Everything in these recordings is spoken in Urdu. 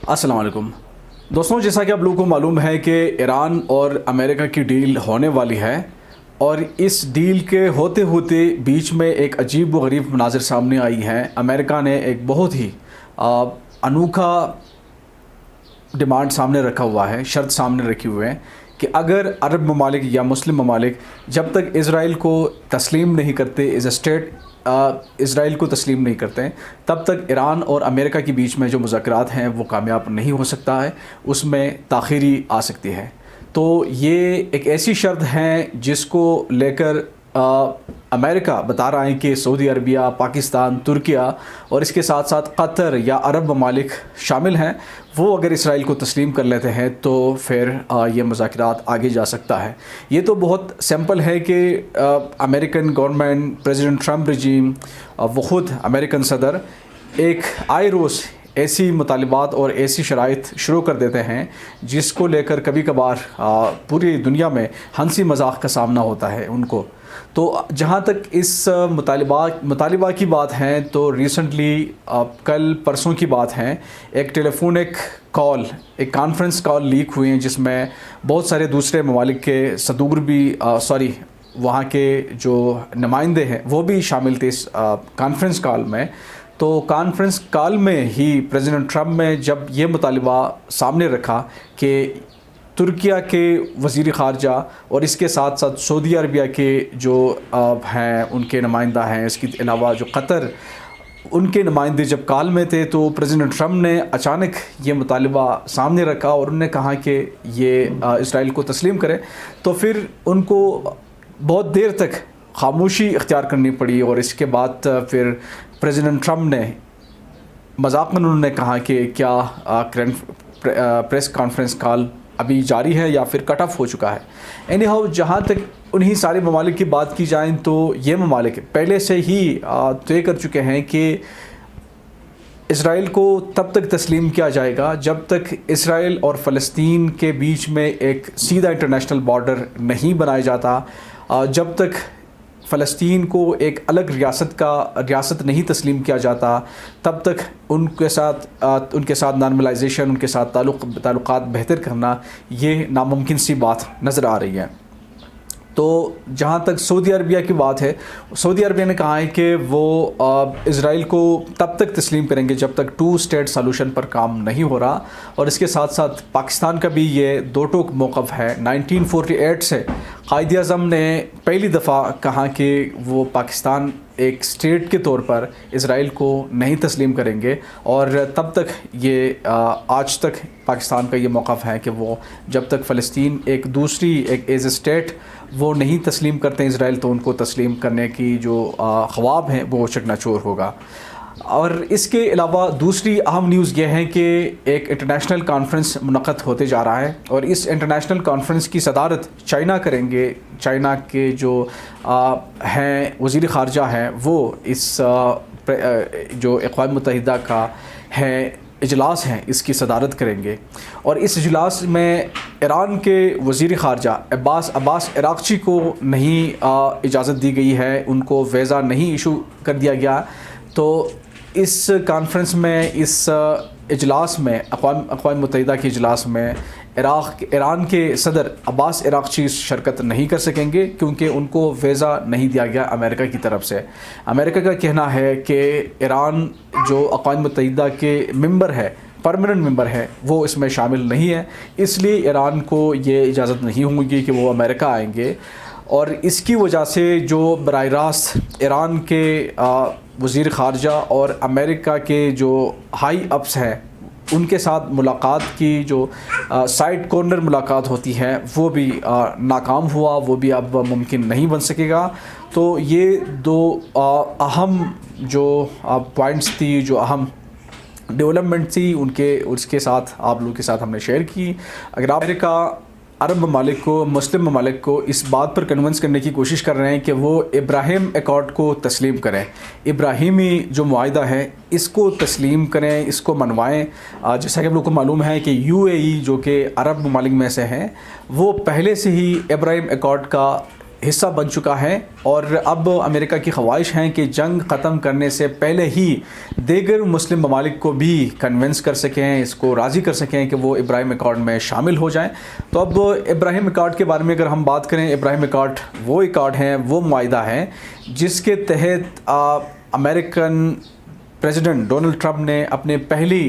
السلام علیکم دوستوں، جیسا کہ آپ لوگوں کو معلوم ہے کہ ایران اور امریکہ کی ڈیل ہونے والی ہے، اور اس ڈیل کے ہوتے ہوتے بیچ میں ایک عجیب و غریب مناظر سامنے آئی ہے۔ امریکہ نے ایک بہت ہی انوکھا ڈیمانڈ سامنے رکھا ہوا ہے، شرط سامنے رکھی ہوئے ہیں کہ اگر عرب ممالک یا مسلم ممالک جب تک اسرائیل کو تسلیم نہیں کرتے، ایز اے اسٹیٹ اسرائیل کو تسلیم نہیں کرتے ہیں، تب تک ایران اور امریکہ کے بیچ میں جو مذاکرات ہیں وہ کامیاب نہیں ہو سکتا ہے، اس میں تاخیری آ سکتی ہے۔ تو یہ ایک ایسی شرط ہے جس کو لے کر امریکہ بتا رہا ہے کہ سعودی عربیہ، پاکستان، ترکیہ اور اس کے ساتھ ساتھ قطر یا عرب ممالک شامل ہیں، وہ اگر اسرائیل کو تسلیم کر لیتے ہیں تو پھر یہ مذاکرات آگے جا سکتا ہے۔ یہ تو بہت سمپل ہے کہ امریکن گورنمنٹ، پریزیڈنٹ ٹرمپ رجیم، وہ خود امریکن صدر ایک آئے روز ایسی مطالبات اور ایسی شرائط شروع کر دیتے ہیں جس کو لے کر کبھی کبھار پوری دنیا میں ہنسی مذاق کا سامنا ہوتا ہے ان کو۔ تو جہاں تک اس مطالبہ کی بات ہے تو ریسنٹلی کل پرسوں کی بات ہے، ایک ٹیلی فونک کال، ایک کانفرنس کال لیک ہوئی ہیں جس میں بہت سارے دوسرے ممالک کے صدور بھی وہاں کے جو نمائندے ہیں وہ بھی شامل تھے اس کانفرنس کال میں۔ تو کانفرنس کال میں ہی پریزیڈنٹ ٹرمپ نے جب یہ مطالبہ سامنے رکھا کہ ترکیہ کے وزیر خارجہ اور اس کے ساتھ ساتھ سعودی عربیہ کے جو ہیں ان کے نمائندہ ہیں، اس کے علاوہ جو قطر، ان کے نمائندے جب کال میں تھے، تو پریزیڈنٹ ٹرمپ نے اچانک یہ مطالبہ سامنے رکھا اور انہوں نے کہا کہ یہ اسرائیل کو تسلیم کرے۔ تو پھر ان کو بہت دیر تک خاموشی اختیار کرنی پڑی، اور اس کے بعد پھر پریزیڈنٹ ٹرمپ نے مذاقاً انہوں نے کہا کہ کیا پریس کانفرنس کال ابھی جاری ہے یا پھر کٹ آف ہو چکا ہے۔ اینی ہاؤ، جہاں تک انہی سارے ممالک کی بات کی جائیں تو یہ ممالک پہلے سے ہی طے کر چکے ہیں کہ اسرائیل کو تب تک تسلیم کیا جائے گا جب تک اسرائیل اور فلسطین کے بیچ میں ایک سیدھا انٹرنیشنل بارڈر نہیں بنایا جاتا، جب تک فلسطین کو ایک الگ ریاست نہیں تسلیم کیا جاتا، تب تک ان کے ساتھ نارملائزیشن، ان کے ساتھ تعلقات بہتر کرنا یہ ناممکن سی بات نظر آ رہی ہے۔ تو جہاں تک سعودی عربیہ کی بات ہے، سعودی عربیہ نے کہا ہے کہ وہ اسرائیل کو تب تک تسلیم کریں گے جب تک 2 اسٹیٹ سالوشن پر کام نہیں ہو رہا، اور اس کے ساتھ ساتھ پاکستان کا بھی یہ دو ٹوک موقف ہے۔ 1948 سے قائد اعظم نے پہلی دفعہ کہا کہ وہ پاکستان ایک اسٹیٹ کے طور پر اسرائیل کو نہیں تسلیم کریں گے، اور تب تک یہ آج تک پاکستان کا یہ موقف ہے کہ وہ جب تک فلسطین ایک ایز اے اسٹیٹ وہ نہیں تسلیم کرتے ہیں اسرائیل، تو ان کو تسلیم کرنے کی جو خواب ہیں وہ چکنا چور ہوگا۔ اور اس کے علاوہ دوسری اہم نیوز یہ ہے کہ ایک انٹرنیشنل کانفرنس منعقد ہوتے جا رہا ہے، اور اس انٹرنیشنل کانفرنس کی صدارت چائنا کریں گے۔ چائنا کے جو ہیں وزیر خارجہ ہیں وہ اس جو اقوام متحدہ کا ہے اجلاس ہیں اس کی صدارت کریں گے، اور اس اجلاس میں ایران کے وزیر خارجہ عباس عراقچی کو نہیں اجازت دی گئی ہے، ان کو ویزا نہیں ایشو کر دیا گیا۔ تو اس کانفرنس میں، اس اجلاس میں، اقوام متحدہ کے اجلاس میں ایران کے صدر عباس عراقچی شرکت نہیں کر سکیں گے کیونکہ ان کو ویزا نہیں دیا گیا امریکہ کی طرف سے۔ امریکہ کا کہنا ہے کہ ایران جو اقوام متحدہ کے ممبر ہے، پرماننٹ ممبر ہے، وہ اس میں شامل نہیں ہے، اس لیے ایران کو یہ اجازت نہیں ہوگی کہ وہ امریکہ آئیں گے، اور اس کی وجہ سے جو براہ راست ایران کے وزیر خارجہ اور امریکہ کے جو ہائی اپس ہیں ان کے ساتھ ملاقات کی، جو سائڈ کارنر ملاقات ہوتی ہے، وہ بھی ناکام ہوا، وہ بھی اب ممکن نہیں بن سکے گا۔ تو یہ دو اہم جو پوائنٹس تھی، جو اہم ڈیولپمنٹ تھی، اس کے ساتھ آپ لوگوں کے ساتھ ہم نے شیئر کی۔ اگر امریکہ عرب ممالک کو، مسلم ممالک کو اس بات پر کنونس کرنے کی کوشش کر رہے ہیں کہ وہ ابراہیم ایکارڈ کو تسلیم کریں، ابراہیمی جو معاہدہ ہے اس کو تسلیم کریں، اس کو منوائیں۔ جیسا کہ آپ لوگوں کو معلوم ہے کہ UAE جو کہ عرب ممالک میں سے ہیں، وہ پہلے سے ہی ابراہیم ایکارڈ کا حصہ بن چکا ہے اور اب امریکہ کی خواہش ہیں کہ جنگ ختم کرنے سے پہلے ہی دیگر مسلم ممالک کو بھی کنونس کر سکیں، اس کو راضی کر سکیں کہ وہ ابراہیم اکارڈ میں شامل ہو جائیں۔ تو اب ابراہیم اکارڈ کے بارے میں اگر ہم بات کریں، ابراہیم اکارڈ وہ اکارڈ ہیں، وہ معاہدہ ہے جس کے تحت امریکن پریزیڈنٹ ڈونلڈ ٹرمپ نے اپنے پہلی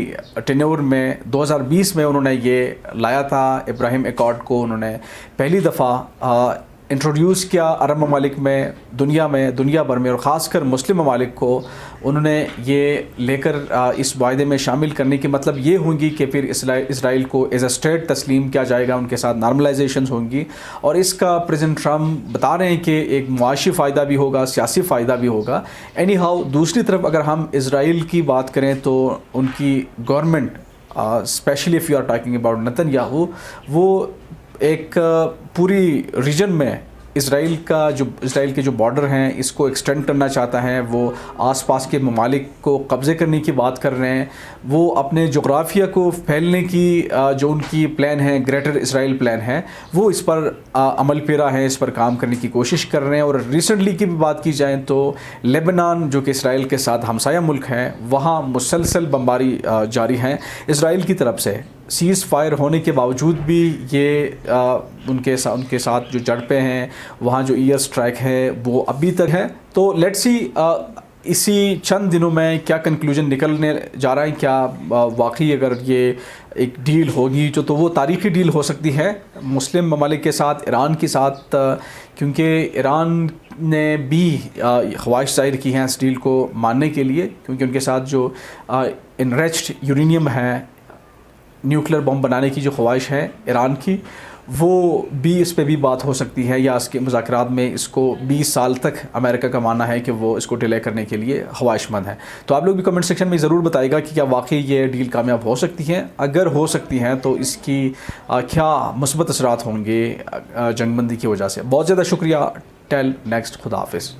ٹینیور میں 2020 میں انہوں نے یہ لایا تھا، ابراہیم اکارڈ کو انہوں نے پہلی دفعہ انٹروڈیوس کیا عرب ممالک میں، دنیا بھر میں، اور خاص کر مسلم ممالک کو انہوں نے یہ لے کر اس معاہدے میں شامل کرنے کی مطلب یہ ہوں گی کہ پھر اسرائیل کو ایز اے اسٹیٹ تسلیم کیا جائے گا، ان کے ساتھ نارملائزیشنز ہوں گی، اور اس کا پریزیڈنٹ ٹرمپ بتا رہے ہیں کہ ایک معاشی فائدہ بھی ہوگا، سیاسی فائدہ بھی ہوگا۔ اینی ہاؤ دوسری طرف اگر ہم اسرائیل کی بات کریں تو ان کی government specially if you are talking about Netanyahu, وہ ایک پوری ریجن میں اسرائیل کے جو بارڈر ہیں اس کو ایکسٹینڈ کرنا چاہتا ہے، وہ آس پاس کے ممالک کو قبضے کرنے کی بات کر رہے ہیں، وہ اپنے جغرافیہ کو پھیلنے کی جو ان کی پلان ہے، گریٹر اسرائیل پلان ہے، وہ اس پر عمل پیرا ہے، اس پر کام کرنے کی کوشش کر رہے ہیں۔ اور ریسنٹلی کی بھی بات کی جائے تو لیبنان جو کہ اسرائیل کے ساتھ ہمسایہ ملک ہے، وہاں مسلسل بمباری جاری ہیں اسرائیل کی طرف سے، سیز فائر ہونے کے باوجود بھی یہ ان کے ساتھ جو جھڑپیں ہیں، وہاں جو ایئر اسٹرائک ہے وہ ابھی تک ہے۔ تو لیٹس سی اسی چند دنوں میں کیا کنکلوژن نکلنے جا رہا ہے، کیا واقعی اگر یہ ایک ڈیل ہوگی تو وہ تاریخی ڈیل ہو سکتی ہے مسلم ممالک کے ساتھ، ایران کے ساتھ، کیونکہ ایران نے بھی خواہش ظاہر کی ہے اس ڈیل کو ماننے کے لیے، کیونکہ ان کے ساتھ جو انریچڈ یورینیم ہے، نیوکلیر بم بنانے کی جو خواہش ہے ایران کی، وہ بھی اس پہ بھی بات ہو سکتی ہے، یا اس کے مذاکرات میں اس کو 20 سال تک امریکہ کا ماننا ہے کہ وہ اس کو ڈیلے کرنے کے لیے خواہش مند ہے۔ تو آپ لوگ بھی کمنٹ سیکشن میں ضرور بتائے گا کہ کیا واقعی یہ ڈیل کامیاب ہو سکتی ہے، اگر ہو سکتی ہیں تو اس کی کیا مثبت اثرات ہوں گے جنگ بندی کی وجہ سے۔ بہت زیادہ شکریہ، ٹیل نیکسٹ، خدا حافظ۔